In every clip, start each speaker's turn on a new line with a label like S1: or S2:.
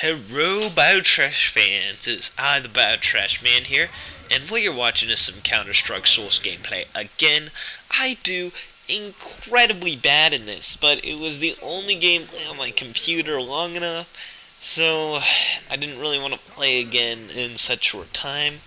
S1: Hello, Biotrash fans. It's I, the Biotrash Man here, and what you're watching is some Counter-Strike Source gameplay. Again, I do incredibly bad in this, but it was the only gameplay on my computer long enough, so I didn't really want to play again in such short time.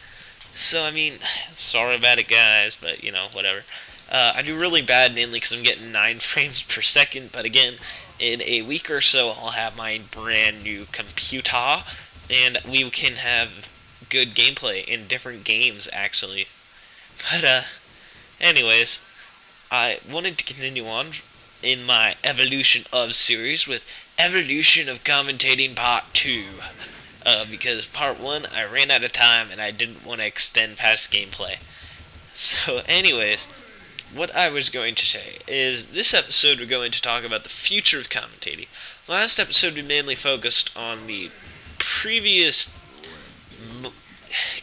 S1: So, I mean, sorry about it, guys, but, whatever. I do really bad mainly because I'm getting 9 frames per second, but again, in a week or so, I'll have my brand new computer, and we can have good gameplay in different games, actually. But, anyways, I wanted to continue on in my Evolution of series with Evolution of Commentating Part 2. Because Part 1, I ran out of time and I didn't want to extend past gameplay. So, anyways, what I was going to say is this episode we're going to talk about the future of commentating. Last episode we mainly focused on the previous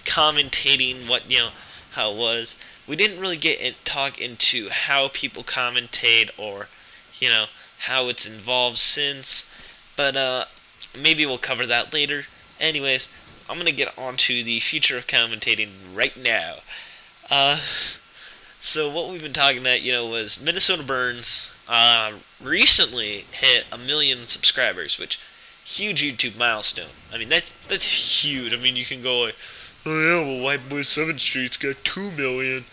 S1: commentating, how it was. We didn't really talk into how people commentate or, how it's evolved since. But, maybe we'll cover that later. Anyways, I'm going to get on to the future of commentating right now. So what we've been talking about, was Minnesota Burns recently hit 1 million subscribers, which huge YouTube milestone. I mean, that's huge. I mean, you can go like, oh yeah, well, White Boy 7th Street's got 2 million.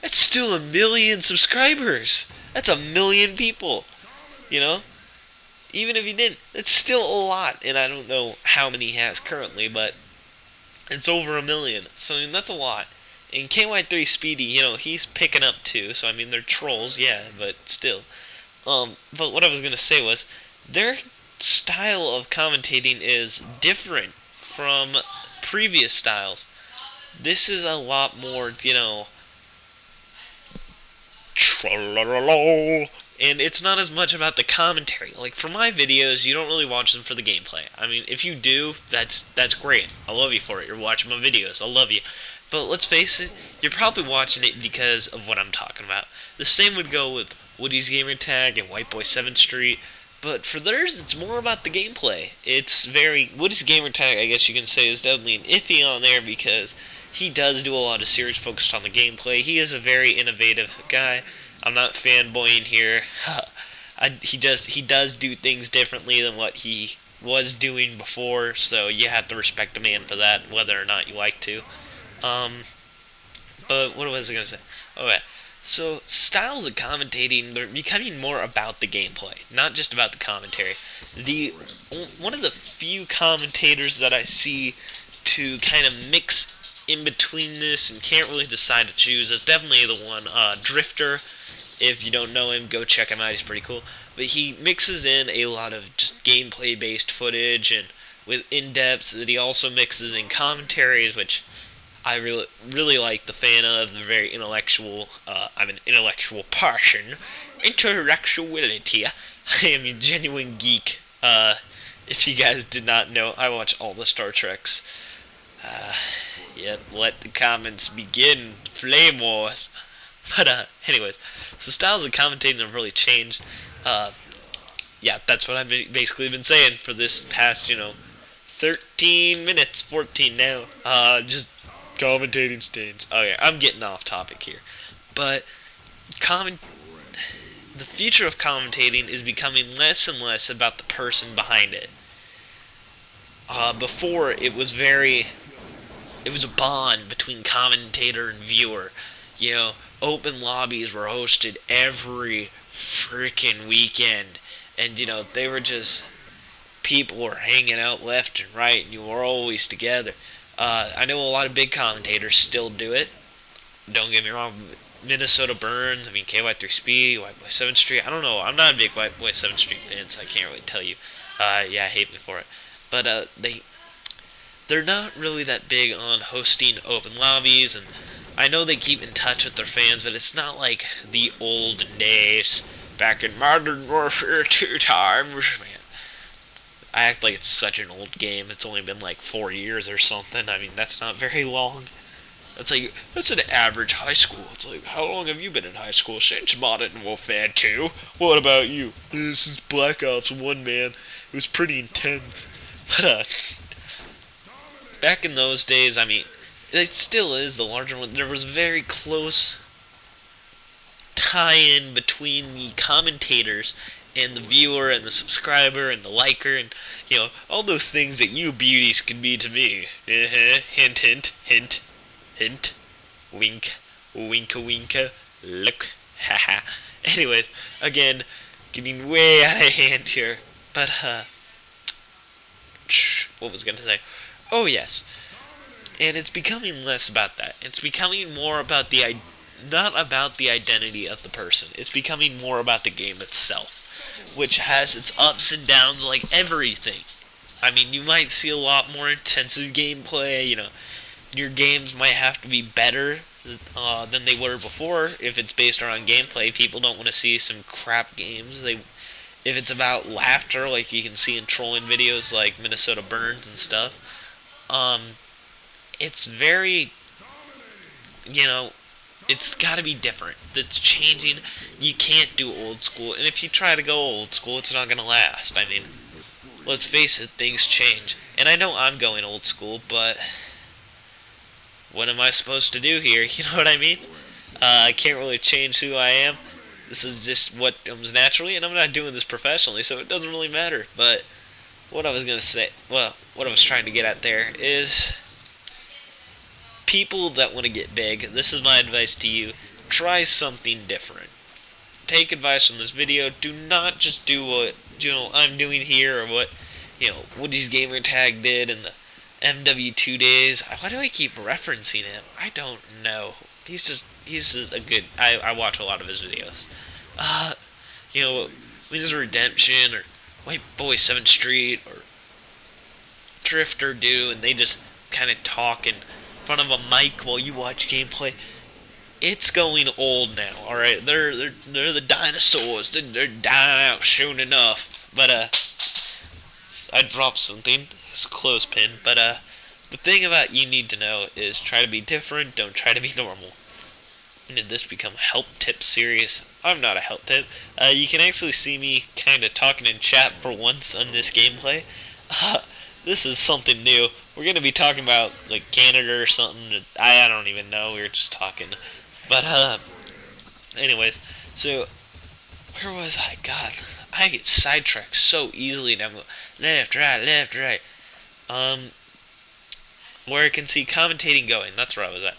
S1: That's still 1 million subscribers. That's 1 million people. Even if he didn't, it's still a lot. And I don't know how many he has currently, but it's over 1 million. So, I mean, that's a lot. And KY3 Speedy, he's picking up too. So, I mean, they're trolls, yeah, but still. But what I was going to say was, their style of commentating is different from previous styles. This is a lot more, and it's not as much about the commentary. Like, for my videos, you don't really watch them for the gameplay. I mean, if you do, that's great. I love you for it. You're watching my videos. I love you. But let's face it, you're probably watching it because of what I'm talking about. The same would go with Woody's Gamer Tag and White Boy 7th Street. But for theirs, it's more about the gameplay. It's Woody's Gamer Tag, I guess you can say, is definitely an iffy on there because he does do a lot of series focused on the gameplay. He is a very innovative guy. I'm not fanboying here. He does do things differently than what he was doing before, so you have to respect a man for that, whether or not you like to. But what was I going to say? Okay, so styles of commentating, they're becoming more about the gameplay, not just about the commentary. One of the few commentators that I see to kind of mix in between this and can't really decide to choose is definitely the one, Drifter. If you don't know him, go check him out. He's pretty cool. But he mixes in a lot of just gameplay-based footage and with in-depths that he also mixes in commentaries, which I really like the fan of. They're very intellectual. I'm an intellectual person. Intellectuality. I am a genuine geek. If you guys did not know, I watch all the Star Treks. Yet let the comments begin. Flame Wars. But, anyways, so styles of commentating have really changed. Yeah, that's what I've basically been saying for this past, 13 minutes, 14 now. Just commentating stage. Okay, I'm getting off topic here. But, the future of commentating is becoming less and less about the person behind it. Before, it was a bond between commentator and viewer. Open lobbies were hosted every freaking weekend. And, they were just, people were hanging out left and right, and you were always together. I know a lot of big commentators still do it. Don't get me wrong, Minnesota Burns, KY3 Speed, White Boy 7th Street. I don't know, I'm not a big White Boy 7th Street fan, so I can't really tell you. Yeah, hate me for it. But, they're not really that big on hosting open lobbies, and I know they keep in touch with their fans, but it's not like the olden days, back in Modern Warfare 2 times, man. I act like it's such an old game. It's only been like 4 years or something. I mean, that's not very long. That's an average high school. It's like, how long have you been in high school? Since Modern Warfare 2. What about you? This is Black Ops 1, man. It was pretty intense. But back in those days, I mean, it still is the larger one. There was very close tie-in between the commentators and the viewer and the subscriber and the liker and all those things that you beauties can be to me. Hint, hint, hint, hint, wink, winka, winka, look, haha. Anyways, again, getting way out of hand here, but what was I gonna say? Oh yes, and it's becoming less about that. It's becoming more about not about the identity of the person. It's becoming more about the game itself, which has its ups and downs like everything. I mean, you might see a lot more intensive gameplay. Your games might have to be better than they were before. If it's based around gameplay, people don't want to see some crap games. If it's about laughter, like you can see in trolling videos like Minnesota Burns and stuff, it's very, it's got to be different. It's changing. You can't do old school, and if you try to go old school, it's not gonna last. I mean, let's face it, things change. And I know I'm going old school, but what am I supposed to do here? You know what I mean? I can't really change who I am. This is just what comes naturally, and I'm not doing this professionally, so it doesn't really matter. But what I was trying to get at there is people that want to get big. This is my advice to you: try something different. Take advice from this video. Do not just do what I'm doing here, or what Woody's Gamertag did in the MW2 days. Why do I keep referencing him? I don't know. He's just a good. I watch a lot of his videos. Wings Redemption or White Boy 7th Street or Drifter do, and they just kind of talk in front of a mic while you watch gameplay. It's going old now. All right, they're the dinosaurs. They're dying out soon enough. But I dropped something. It's a clothespin. But the thing about you need to know is try to be different. Don't try to be normal. When did this become help tip series? I'm not a help tip. You can actually see me kind of talking in chat for once on this gameplay. This is something new. We're going to be talking about like Canada or something. I don't even know. We were just talking. But anyways, so where was I? God, I get sidetracked so easily. And I'm going left, right. Where I can see commentating going. That's where I was at.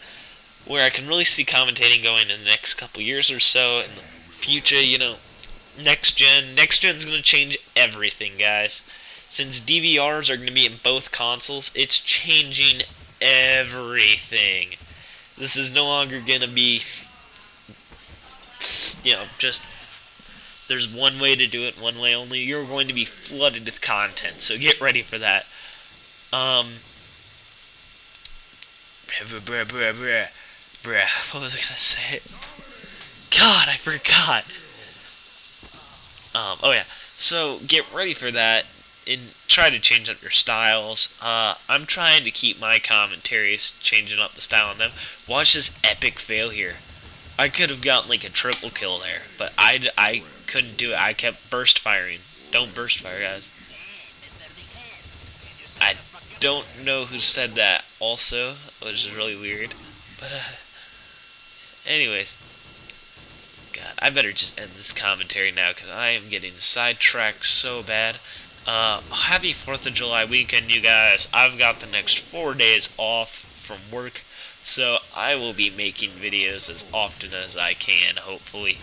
S1: Where I can really see commentating going in the next couple years or so. In the future, next gen's going to change everything, guys. Since DVRs are going to be in both consoles, it's changing everything. This is no longer going to be, just there's one way to do it, one way only. You're going to be flooded with content, so get ready for that. What was I going to say? God, I forgot. Oh yeah, so get ready for that. And try to change up your styles. I'm trying to keep my commentaries changing up the style on them. Watch this epic fail here. I could have gotten like a triple kill there, but I couldn't do it. I kept burst firing. Don't burst fire, guys. I don't know who said that also, which is really weird. But anyways, God, I better just end this commentary now because I am getting sidetracked so bad. Happy 4th of July weekend, you guys. I've got the next 4 days off from work, so I will be making videos as often as I can, hopefully.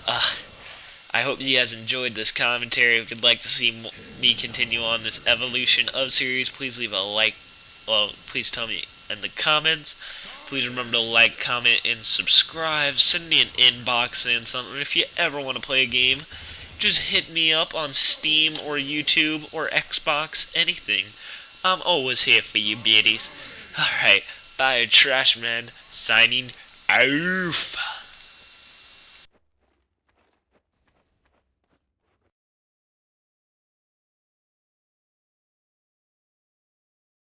S1: I hope you guys enjoyed this commentary. If you'd like to see me continue on this Eveloution of series, please leave a like. Well, please tell me in the comments. Please remember to like, comment, and subscribe. Send me an inbox saying something. If you ever want to play a game, just hit me up on Steam or YouTube or Xbox, anything. I'm always here for you, beauties. Alright, bye, Trash Man, signing off.